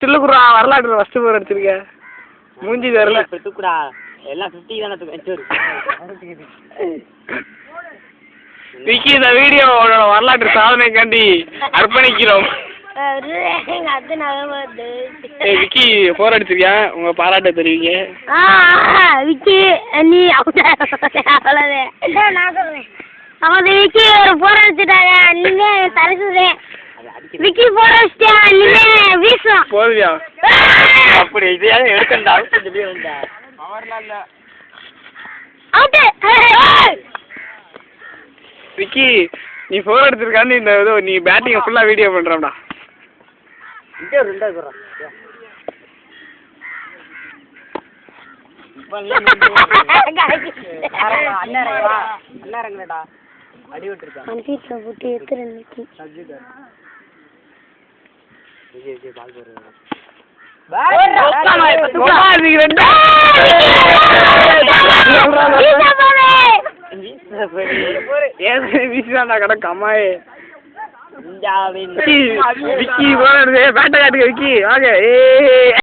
தில்லுக்குறா வரலாற்று ஃபர்ஸ்ட் போர் அடிச்சிருக்க மூஞ்சி வரல தூக்குடா எல்லாம் 50 தானே தூக்கு விக்கி இந்த வீடியோ வரலாற்று சாதனைக்காண்டி அர்ப்பணிக்கிறோம். விக்கி போர் அடிச்சிருக்கியா உங்க பாராட்ட தெரிவிங்க. விக்கி நீ அவ்வளவு நான் சொல்றேன் அவங்க விக்கி ஒரு போர் அடிச்சுட்டாங்க நீங்க தரசுறேன் விக்கி போர் அடிச்சிட்டா நீங்க வீசும் போதுவியா அப்படி இதையாவது எடுக்கண்டா பவர்லாம் இல்ல அவுட் விக்கி நீ போர் அடிச்சிருக்கான்னு இந்த ஏதோ நீ பேட்டிங் ஃபுல்லா வீடியோ பண்றடா. இங்க ரெண்டா குறா அண்ணாரங்கடா அடி விட்டுருக்கா அன்பிட்ட போட்டு ஏத்துறேன் விக்கி விஜய் பால் போடுறாரு விக்கி போர் அடிச்சு பேட்டை காட்டுங்க விக்கி வாங்க.